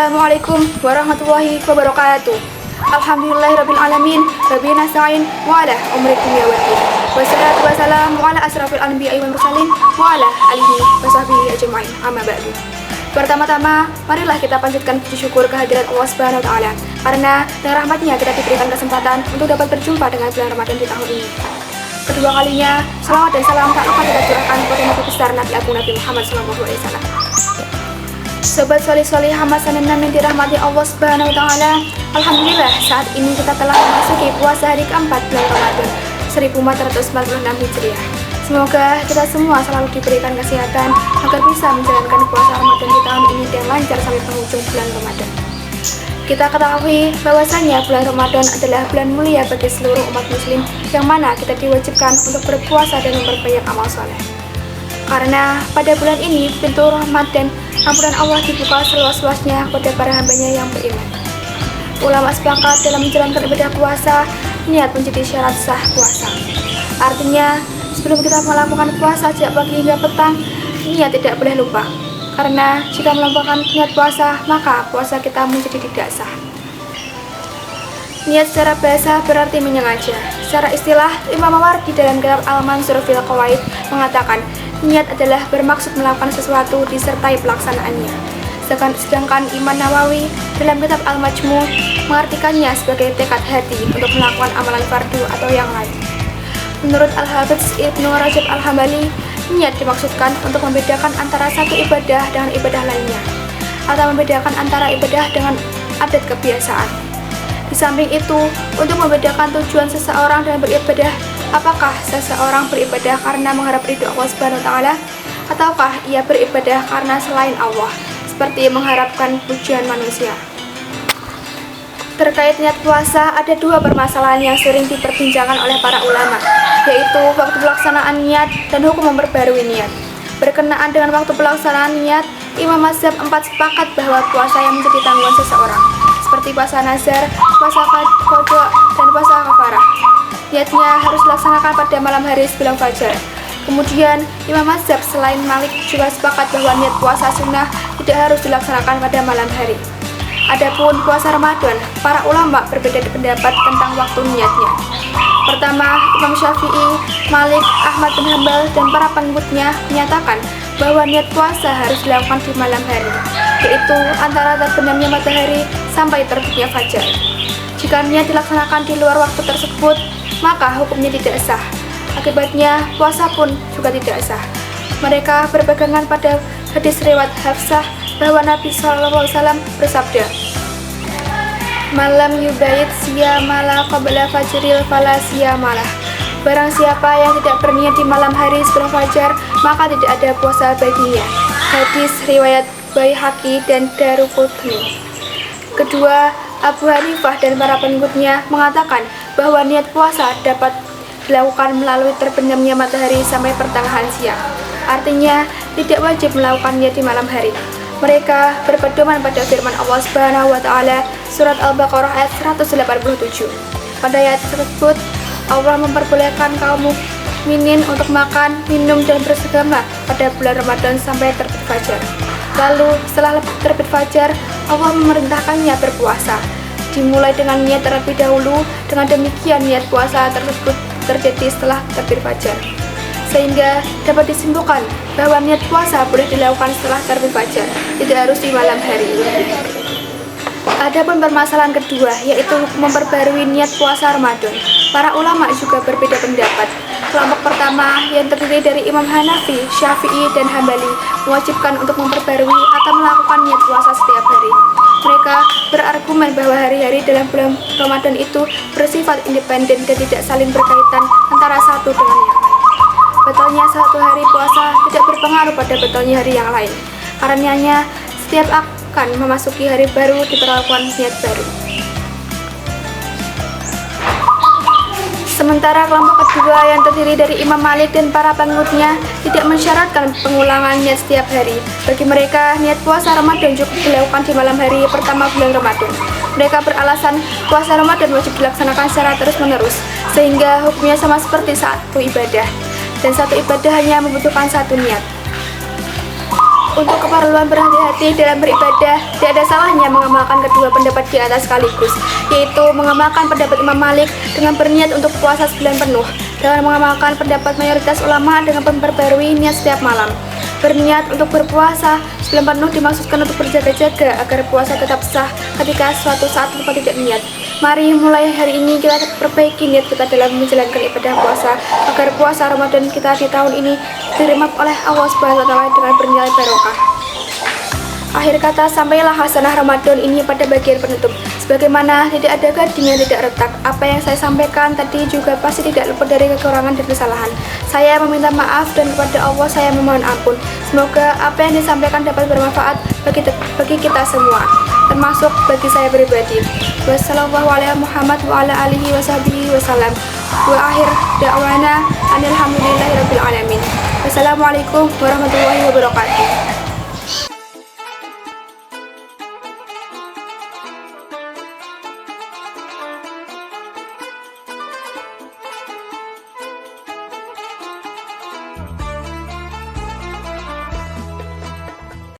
Assalamualaikum warahmatullahi wabarakatuh. Alhamdulillahirrabbilalamin. Rabbi nasta'in wa ala umri dunya waddin. Wassalatu wassalamu ala asrafil anbiya'i wal mursalin wa ala alihi wa sahbihi ajma'in. Amma ba'du. Pertama-tama, marilah kita panjatkan puji syukur kehadirat Allah Subhanahu wa taala karena dengan rahmatnya kita diberikan kesempatan untuk dapat berjumpa dengan bulan Ramadan di tahun ini. Kedua kalinya, salawat dan salam tak lupa kita curahkan kepada Nabi besar Nabi Agung Nabi Muhammad SAW. Sobat solih-solih hamasan yang dirahmati Allah Subhanahu wa taala. Alhamdulillah saat ini kita telah memasuki puasa hari keempat bulan Ramadan 1446 Hijriah. Semoga kita semua selalu diberikan kesehatan agar bisa menjalankan puasa Ramadan di tahun ini dengan lancar sampai penghujung bulan Ramadan. Kita ketahui bahwasanya bulan Ramadan adalah bulan mulia bagi seluruh umat muslim yang mana kita diwajibkan untuk berpuasa dan memperbanyak amal soleh. Karena pada bulan ini pintu rahmat dan ampunan Allah dibuka seluas-luasnya kepada para hambanya yang beriman. Ulama sepakat dalam menjalankan ibadah puasa, niat menjadi syarat sah puasa. Artinya, sebelum kita melakukan puasa sejak pagi hingga petang, niat tidak boleh lupa. Karena jika melakukan niat puasa, maka puasa kita menjadi tidak sah. Niat secara bahasa berarti menyengaja. Secara istilah, Imam Mawardi dalam kitab Al-Mansur fil Qawaid mengatakan, niat adalah bermaksud melakukan sesuatu disertai pelaksanaannya. Sedangkan Imam Nawawi dalam kitab Al-Majmu' mengartikannya sebagai tekad hati untuk melakukan amalan fardu atau yang lain. Menurut Al-Hafidz Ibnu Rajab Al-Hambali, niat dimaksudkan untuk membedakan antara satu ibadah dengan ibadah lainnya, atau membedakan antara ibadah dengan adat kebiasaan. Di samping itu, untuk membedakan tujuan seseorang dalam beribadah, apakah seseorang beribadah karena mengharap ridho Allah Subhanahu wa taala, ataukah ia beribadah karena selain Allah, seperti mengharapkan pujian manusia. Terkait niat puasa, ada dua permasalahan yang sering diperbincangkan oleh para ulama, yaitu waktu pelaksanaan niat dan hukum memperbarui niat. Berkenaan dengan waktu pelaksanaan niat, Imam Mazhab 4 sepakat bahwa puasa yang menjadi tanggungan seseorang, seperti puasa nazar, puasa qadha, dan puasa kafarah, niatnya harus dilaksanakan pada malam hari sebelum fajar. Kemudian, Imam Mazhab selain Malik juga sepakat bahwa niat puasa sunnah tidak harus dilaksanakan pada malam hari. Adapun puasa Ramadan, para ulama berbeda pendapat tentang waktu niatnya. Pertama, Imam Syafi'i, Malik, Ahmad bin Hanbal, dan para pengikutnya menyatakan bahwa niat puasa harus dilakukan di malam hari, yaitu antara terbenamnya matahari sampai terbitnya fajar. Jika niat dilaksanakan di luar waktu tersebut, maka hukumnya tidak sah. Akibatnya, puasa pun juga tidak sah. Mereka berpegangan pada hadis riwayat Hafsah bahwa Nabi SAW bersabda, "Malam yubayit siyamala qabla fajril fala siyamalah." Barang siapa yang tidak berniat di malam hari sebelum fajar, maka tidak ada puasa baginya. Hadis riwayat Baihaqi dan Daruqutni. Kedua, Abu Hanifah dan para pengikutnya mengatakan bahwa niat puasa dapat dilakukan melalui terbenamnya matahari sampai pertengahan siang. Artinya, tidak wajib melakukan niat di malam hari. Mereka berpedoman pada firman Allah Subhanahu wa taala surat Al-Baqarah ayat 187. Pada ayat tersebut, Allah memperbolehkan kaum mukminin untuk makan, minum, dan bersagama pada bulan Ramadan sampai terbit fajar. Lalu, setelah terbit fajar, Allah memerintahkannya berpuasa. Dimulai dengan niat terlebih dahulu, dengan demikian niat puasa tersebut terjadi setelah terbit fajar. Sehingga dapat disimpulkan bahwa niat puasa boleh dilakukan setelah terbit fajar, tidak harus di malam hari. Adapun permasalahan kedua, yaitu memperbarui niat puasa Ramadan. Para ulama juga berbeda pendapat. Kelompok pertama yang terdiri dari Imam Hanafi, Syafi'i, dan Hambali mewajibkan untuk memperbarui atau melakukan niat puasa setiap hari. Mereka berargumen bahwa hari-hari dalam bulan Ramadan itu bersifat independen dan tidak saling berkaitan antara satu dengan yang lain. Betalnya satu hari puasa tidak berpengaruh pada betalnya hari yang lain. Karenanya, setiap akan memasuki hari baru diperlakukan niat baru. Sementara kelompok kedua yang terdiri dari Imam Malik dan para pengikutnya tidak mensyaratkan pengulangan niat setiap hari. Bagi mereka, niat puasa Ramadan cukup dilakukan di malam hari pertama bulan Ramadan. Mereka beralasan puasa Ramadan wajib dilaksanakan secara terus-menerus, sehingga hukumnya sama seperti satu ibadah. Dan satu ibadah hanya membutuhkan satu niat. Untuk keperluan berhati-hati dalam beribadah, tidak ada salahnya mengamalkan kedua pendapat di atas sekaligus, yaitu mengamalkan pendapat Imam Malik dengan berniat untuk puasa sebulan penuh, dan mengamalkan pendapat mayoritas ulama dengan memperbarui niat setiap malam. Berniat untuk berpuasa sebulan penuh dimaksudkan untuk berjaga-jaga agar puasa tetap sah ketika suatu saat lupa tidak niat. Mari mulai hari ini kita perbaiki niat kita dalam menjalankan ibadah puasa agar puasa Ramadan kita di tahun ini diterima oleh Allah Subhanahu wa taala dengan bernilai barokah. Akhir kata, sampailah hasanah Ramadan ini pada bagian penutup. Sebagaimana tidak ada gading yang tidak retak, apa yang saya sampaikan tadi juga pasti tidak luput dari kekurangan dan kesalahan. Saya meminta maaf dan kepada Allah saya memohon ampun. Semoga apa yang disampaikan dapat bermanfaat bagi kita semua, termasuk bagi saya pribadi. Wassalamualaikum warahmatullahi wabarakatuh. Wa akhir da'wana alhamdulillahirabbil alamin. Wassalamualaikum warahmatullahi wabarakatuh.